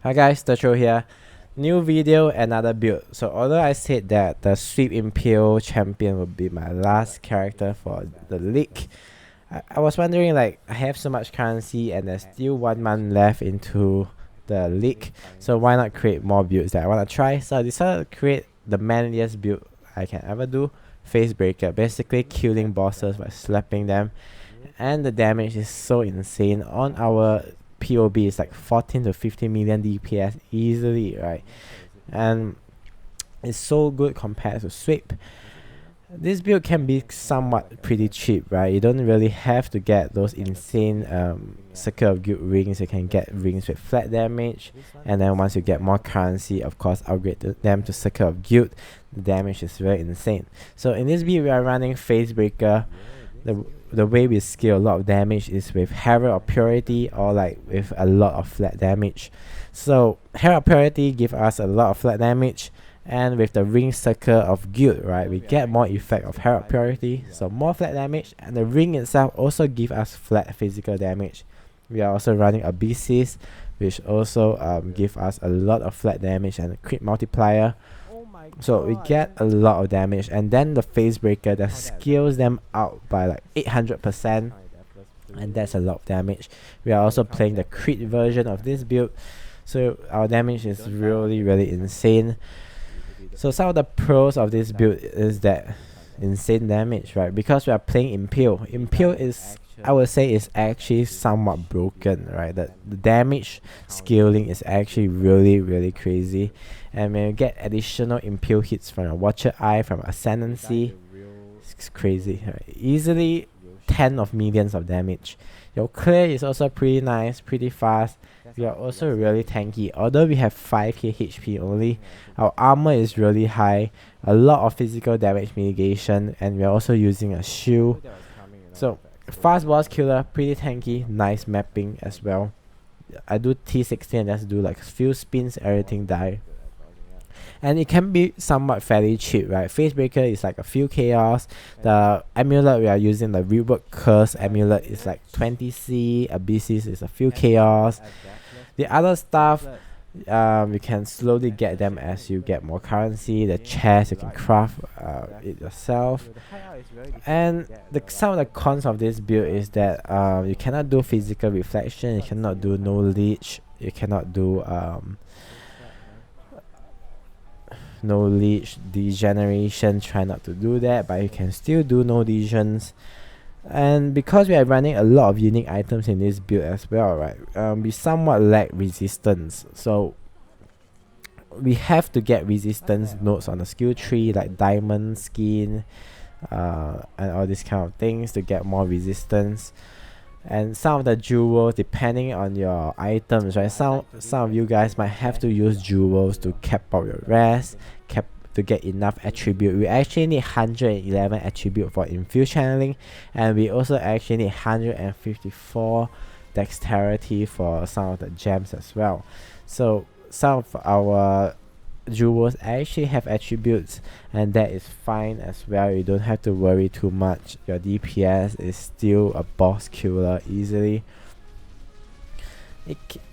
Hi guys, Techo here. New video, another build. So although I said that the Sweep Impale champion would be my last character for the league, I was wondering, like, I have so much currency and there's still 1 month left into the league, so why not create more builds that I want to try. So I decided to create the manliest build I can ever do, Facebreaker, basically killing bosses by slapping them, and the damage is so insane. On our POB is like 14 to 15 million DPS easily, right? And it's so good compared to Sweep. This build can be somewhat pretty cheap, right? You don't really have to get those insane Circle of Guild rings. You can get rings with flat damage, and then once you get more currency, of course, upgrade them to Circle of Guild. The damage is very insane. So in this build, we are running Facebreaker. The way we scale a lot of damage is with Herald of Purity or like with a lot of flat damage. So Herald of Purity give us a lot of flat damage, and with the ring Circle of Guild, right, we get more effect of Herald of Purity, so more flat damage, and the ring itself also give us flat physical damage. We are also running Abysses, which also give us a lot of flat damage and a crit multiplier. So we get a lot of damage, and then the Facebreaker that scales them out by like 800%, and that's a lot of damage. We are also playing the crit version of this build, so our damage is really insane. So some of the pros of this build is that insane damage, right? Because we are playing Impale. Impale is, I would say, is actually somewhat broken, right? The damage scaling is actually really crazy, and when you get additional Impale hits from your Watcher Eye, from Ascendancy, it's crazy, right? Easily 10 of millions of damage. Your clear is also pretty nice, pretty fast. We are also really tanky. Although we have 5k HP only, our armor is really high, a lot of physical damage mitigation, and we are also using a shield. So fast boss killer, pretty tanky, nice mapping as well. I do T60 and just do like few spins, everything die. And it can be somewhat fairly cheap, right? Facebreaker is like a few chaos. The amulet we are using, the rework curse amulet, is like 20c. Abysses is a few chaos. The other stuff, you can slowly get them as you get more currency. The chest, you can craft it yourself. And some of the cons of this build is that you cannot do physical reflection, you cannot do no leech, you cannot do no leech degeneration. Try not to do that, but you can still do no lesions. And because we are running a lot of unique items in this build as well, right, we somewhat lack resistance, so we have to get resistance nodes on the skill tree, like diamond skin and all these kind of things to get more resistance. And some of the jewels, depending on your items, right, some of you guys might have to use jewels to cap out your rest, to get enough attribute. We actually need 111 attribute for infuse channeling, and we also actually need 154 dexterity for some of the gems as well. So some of our jewels actually have attributes, and that is fine as well. You don't have to worry too much. Your DPS is still a boss killer easily.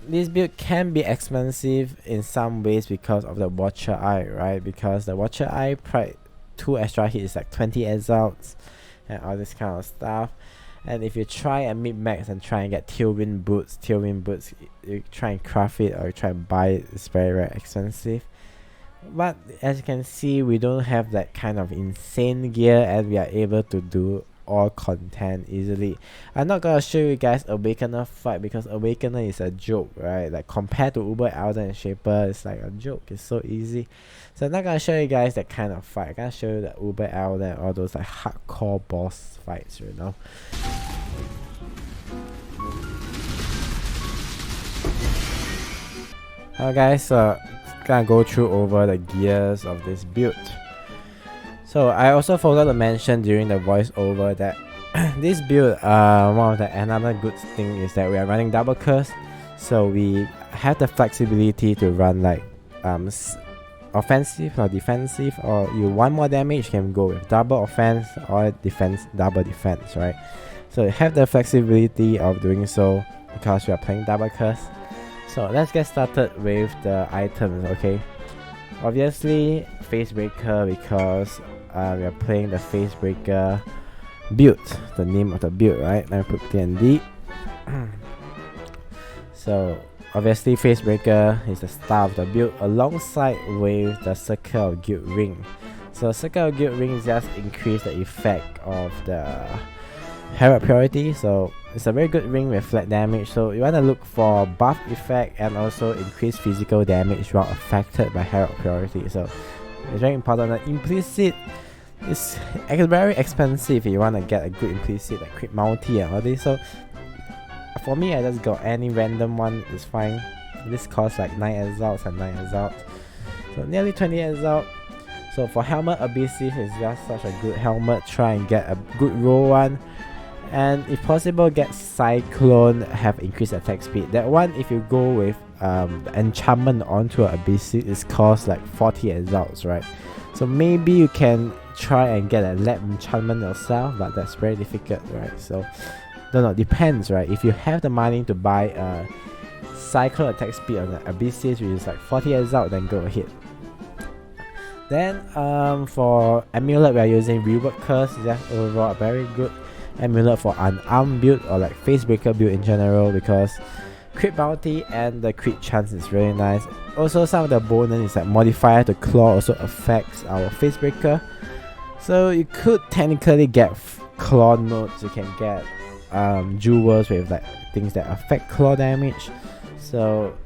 This build can be expensive in some ways because of the Watcher Eye, right? Because the Watcher Eye 2 extra hit is like 20 Exiles and all this kind of stuff. And if you try and meet max and try and get Tailwind boots, you try and craft it or you try and buy it, it's very expensive. But as you can see, we don't have that kind of insane gear, and we are able to do all content easily. I'm not gonna show you guys Awakener fight because Awakener is a joke, right? Like compared to Uber Elder and Shaper, it's like a joke. It's so easy. So I'm not gonna show you guys that kind of fight. I'm gonna show you the Uber Elder and all those like hardcore boss fights, you know. Alright guys, so gonna go through over the gears of this build. So I also forgot to mention during the voiceover that this build, another good thing is that we are running double curse, so we have the flexibility to run like offensive or defensive, or you want more damage, you can go with double offense or defense, double defense, right? So you have the flexibility of doing so because we are playing double curse. So let's get started with the items, okay? Obviously, Facebreaker because we are playing the Facebreaker build, the name of the build, right? Let me put D&D. So obviously Facebreaker is the start of the build alongside with the Circle of Guild Ring. So Circle of Guild Ring just increase the effect of the Herald Purity, so it's a very good ring with flat damage. So you want to look for buff effect and also increase physical damage while affected by Herald Purity. So it's very important. The implicit is very expensive if you want to get a good implicit like crit multi and all this. So for me, I just got any random one, it's fine. This costs like 9 exalts and 9 exalts, so nearly 20 exalts. So for helmet, Abyssis is just such a good helmet. Try and get a good roll one, and if possible get Cyclone, have increased attack speed. That one, if you go with the enchantment onto an Abyssis, it costs like 40 exalts, right? So maybe you can try and get a lab enchantment yourself, but that's very difficult, right? So no, depends, right? If you have the money to buy a Cyclone attack speed on the Abyssis, which is like 40 exalt, then go ahead. Then for amulet, we are using Rework Curse. That's overall a very good amulet for unarmed build or like Facebreaker build in general, because crit bounty and the crit chance is really nice. Also, some of the bonus is like modifier to claw also affects our Facebreaker. So you could technically get claw notes. You can get jewels with like things that affect claw damage. So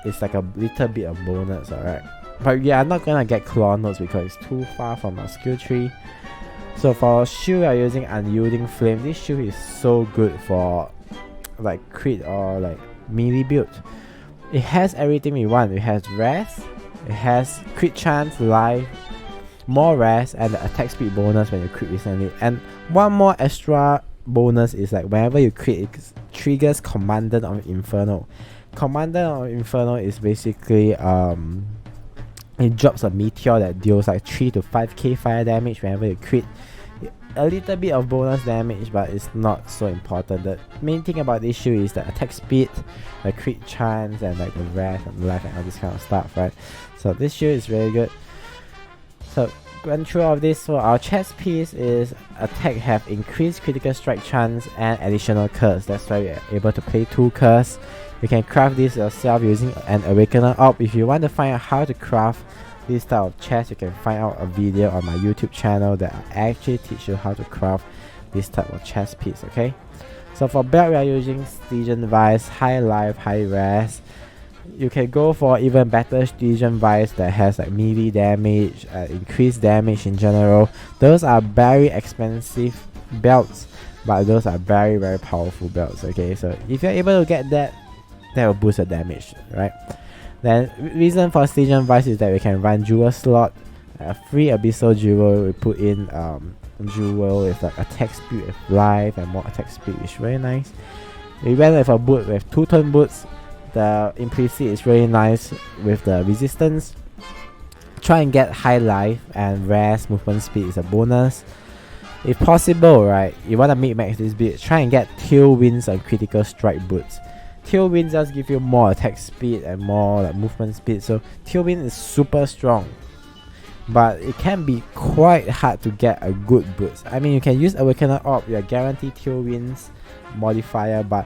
it's like a little bit of bonus, alright. But yeah, I'm not gonna get claw notes because it's too far from our skill tree. So for shield, we are using Unyielding Flame. This shield is so good for like crit or like melee build. It has everything we want. It has rest, it has crit chance, life, more rest, and the attack speed bonus when you crit recently. And one more extra bonus is like whenever you crit, it triggers Commandant of Inferno. Commandant of Inferno is basically it drops a meteor that deals like 3 to 5k fire damage whenever you crit. A little bit of bonus damage, but it's not so important. The main thing about this shield is the attack speed, the crit chance, and like the rest and life and all this kind of stuff, right? So this shield is really good. So going through all of this, so our chest piece is attack have increased critical strike chance and additional curse. That's why we're able to play 2 curse. You can craft this yourself using an Awakener Orb. If you want to find out how to craft this type of chest, you can find out a video on my YouTube channel that I actually teach you how to craft this type of chest piece, okay? So for belt, we are using Stygian Vice, high life, high rest. You can go for even better Stygian Vice that has like melee damage, increased damage in general. Those are very expensive belts, but those are very, very powerful belts, okay? So if you're able to get that, that will boost the damage, right? Then reason for Stygian Vice is that we can run jewel slot, a free abyssal jewel. We put in jewel with like attack speed with life and more attack speed, which is very nice. We went with a boot with 2-turn boots. The implicit is really nice with the resistance. Try and get high life and rest. Movement speed is a bonus. If possible, right, you want to max this build, try and get Tailwinds and critical strike boots. Tailwind just give you more attack speed and more like movement speed. So Tailwind is super strong, but it can be quite hard to get a good boost. I mean, you can use Awakener Orb, you are guaranteed Tailwinds modifier, but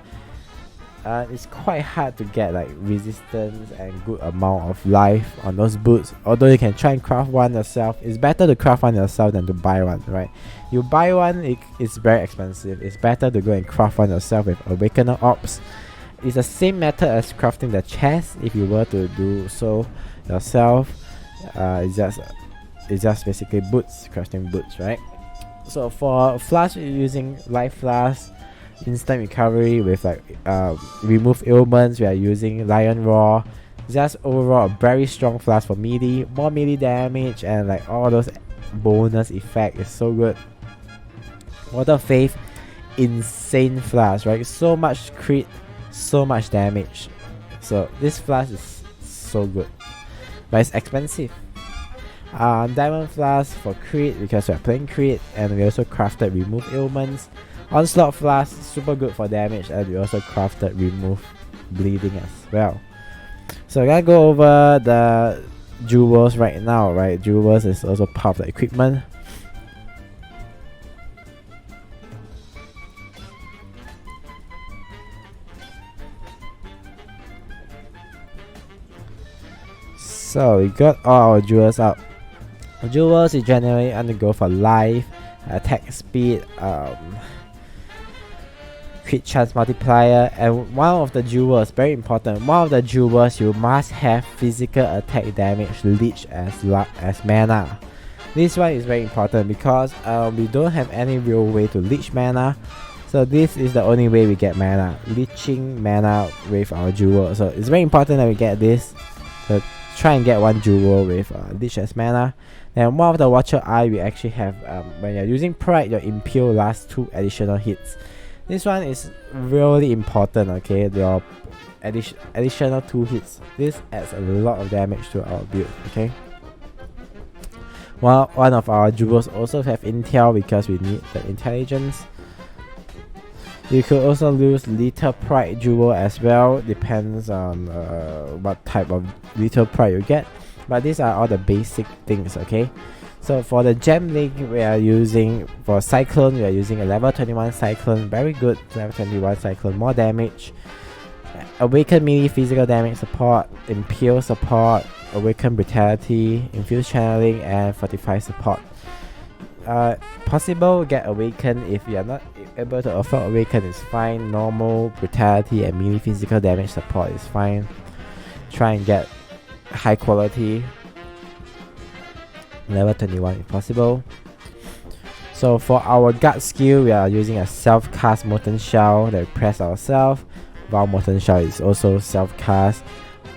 it's quite hard to get like resistance and good amount of life on those boots. Although you can try and craft one yourself, it's better to craft one yourself than to buy one, right? You buy one, it's very expensive. It's better to go and craft one yourself with Awakener Orbs. It's the same method as crafting the chest. If you were to do so yourself, it's just basically boots, crafting boots, right? So for flask, you're using life flask, instant recovery with like remove ailments. We are using Lion Roar. Just overall a very strong flask for melee, more melee damage, and like all those bonus effect is so good. Water Faith, insane flask, right? So much crit, so much damage. So this flask is so good, but it's expensive. Diamond Flask for crit because we're playing crit, and we also crafted remove ailments. Onslaught Flask, super good for damage, and we also crafted remove bleeding as well. So I'm gonna go over the jewels right now, right? Jewels is also part of the equipment. So we got all our jewels out. Jewels is generally undergo for life, attack speed, crit chance multiplier, and one of the jewels, very important, one of the jewels you must have physical attack damage leech as mana. This one is very important because we don't have any real way to leech mana, so this is the only way we get mana, leeching mana with our jewel. So it's very important that we get this. So try and get one jewel with leech as mana. Then one of the watcher eye we actually have, when you're using pride, your impale lasts 2 additional hits. This one is really important, okay? Your additional 2 hits. This adds a lot of damage to our build, okay? One of our jewels also have intel because we need the intelligence. You could also lose little pride jewel as well, depends on what type of little pride you get. But these are all the basic things, okay? So for the gem link we are using, for Cyclone we are using a level 21 Cyclone, very good level 21 Cyclone, more damage, Awaken melee physical damage support, Impale support, Awaken brutality, Infuse channeling, and Fortify support. Possible get Awaken. If you are not able to afford Awaken, it's fine. Normal, brutality, and melee physical damage support is fine. Try and get high quality level 21 if possible. So for our guard skill, we are using a self-cast Molten Shell that we press ourselves, while Molten Shell is also self-cast.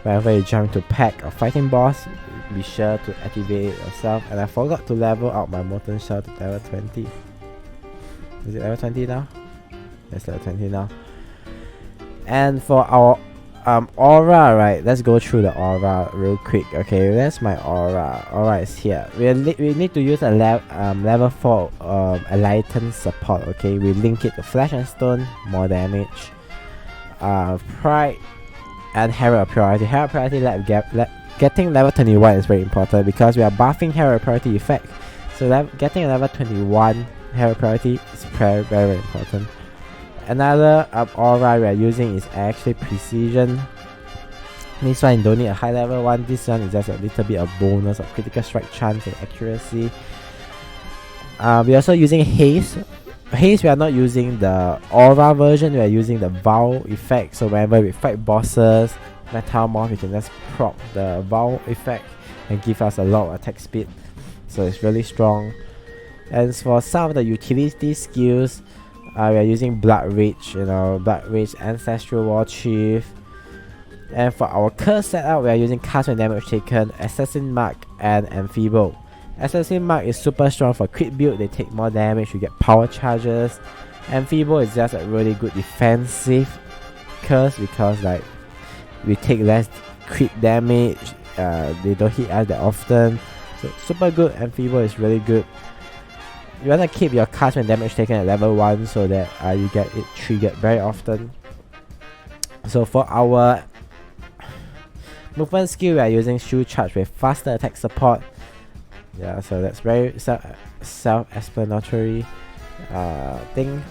Whenever you jump to pack or fighting boss, be sure to activate it yourself. And I forgot to level up my Molten Shell to level 20. Is it level 20 now? Yes, level 20 now. And for our aura, right, let's go through the aura real quick. Okay, that's my aura. Aura is here. We need to use a level 4 enlightened support. Okay, we link it to flesh and stone, more damage, pride, and Herald Priority. Herald Priority, getting level 21 is very important because we are buffing Herald Priority effect. So getting a level 21 Herald Priority is very, very important. Another aura we are using is actually precision. This one you don't need a high level one. This one is just a little bit of bonus of critical strike chance and accuracy. We are also using haste. Haste, we are not using the aura version, we are using the vow effect. So whenever we fight bosses, Metamorph, we can just proc the vow effect and give us a lot of attack speed. So it's really strong. And for some of the utility skills, we are using Blood Rage, Blood Rage, Ancestral War Chief. And for our curse setup, we are using cast when damage taken, Assassin Mark, and Amphibo. Assassin Mark is super strong for crit build, they take more damage, you get power charges. Amphibo is just a really good defensive curse because like we take less crit damage, they don't hit us that often. So super good, Amphibo is really good. You wanna keep your cast when damage taken at level 1 so that you get it triggered very often. So for our movement skill, we are using Shoe Charge with faster attack support. Yeah, so that's very self-explanatory thing.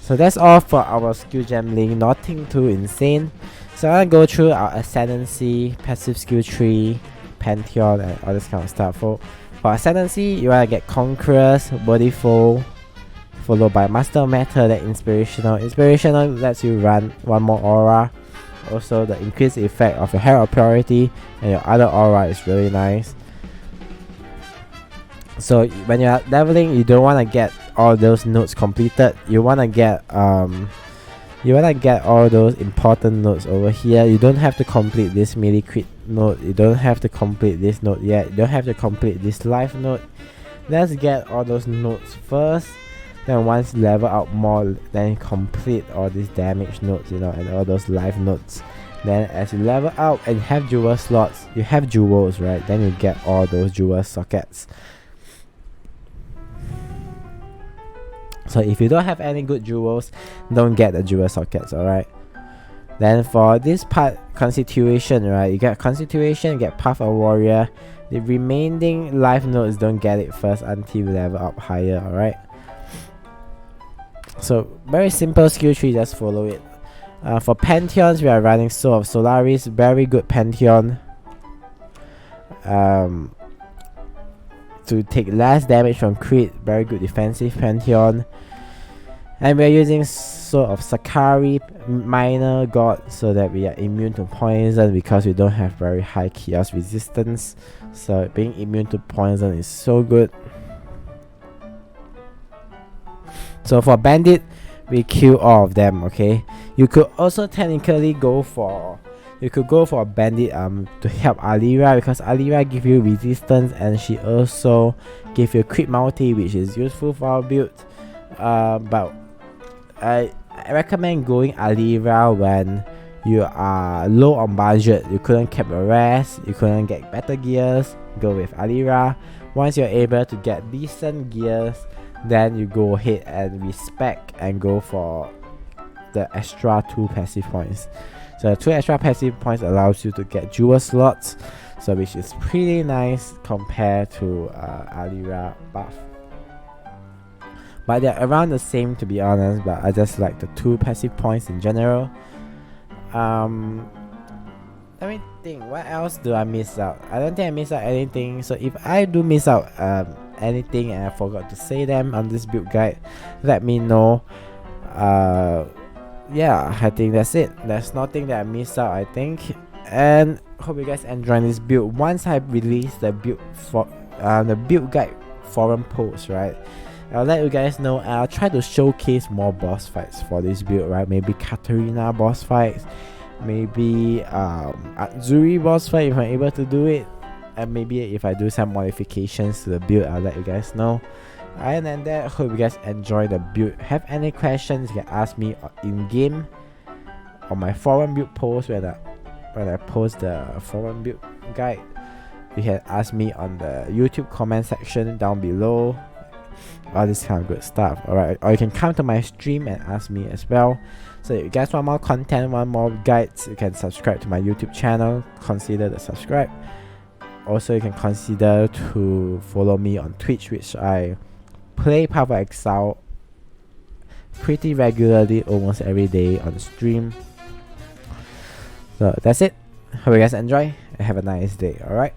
So that's all for our skill gem link, nothing too insane. So I'm gonna go through our Ascendancy, passive skill tree, Pantheon, and all this kind of stuff. For Ascendancy, you wanna get Conquerors, Body Foe, followed by Master Matter, then Inspirational. Inspirational lets you run one more aura. Also, the increased effect of your Herald Priority and your other aura is really nice. So when you're leveling, you don't wanna get all those nodes completed. You wanna get all those important nodes over here. You don't have to complete this melee crit node. You don't have to complete this node yet. You don't have to complete this life node. Let's get all those nodes first. Then once you level out more, then complete all these damage nodes, and all those life nodes. Then as you level out and have jewel slots, you have jewels, right? Then you get all those jewel sockets. So if you don't have any good jewels, don't get the jewel sockets, alright? Then for this part, Constitution, right? You get Constitution, you get Path of Warrior. The remaining life nodes don't get it first until you level up higher, alright? So very simple skill tree, just follow it. For Pantheons, we are running Soul of Solaris, very good Pantheon. To take less damage from crit, very good defensive Pantheon. And we are using Soul of Sakari, minor god, so that we are immune to poison because we don't have very high chaos resistance. So being immune to poison is so good. So for Bandit, we kill all of them, okay? You could also technically go for a Bandit to help Alira, because Alira give you resistance and she also give you crit multi, which is useful for our build. But I recommend going Alira when you are low on budget, you couldn't keep a rest, you couldn't get better gears, go with Alira. Once you're able to get decent gears, then you go ahead and respec and go for the extra 2 passive points. So 2 extra passive points allows you to get jewel slots, so which is pretty nice compared to Alira buff. But they're around the same, to be honest, but I just like the 2 passive points in general. Let me think, what else do I miss out? I don't think I miss out anything. So if I do miss out anything and I forgot to say them on this build guide, let me know. Yeah, I think that's it. There's nothing that I missed out, I think. And hope you guys enjoy this build. Once I release the build for the build guide forum post, right, I'll let you guys know. I'll try to showcase more boss fights for this build, right? Maybe Katarina boss fights, maybe Atzuri boss fight if I'm able to do it, and maybe if I do some modifications to the build, I'll let you guys know. Other than that, hope you guys enjoy the build. Have any questions, you can ask me in game on my forum build post when I post the forum build guide. You can ask me on the YouTube comment section down below. All this kind of good stuff, alright? Or you can come to my stream and ask me as well. So if you guys want more content, want more guides, you can subscribe to my YouTube channel. Consider the subscribe. Also, you can consider to follow me on Twitch, which I play Path of Exile pretty regularly, almost every day on stream. So that's it. Hope you guys enjoy and have a nice day, alright?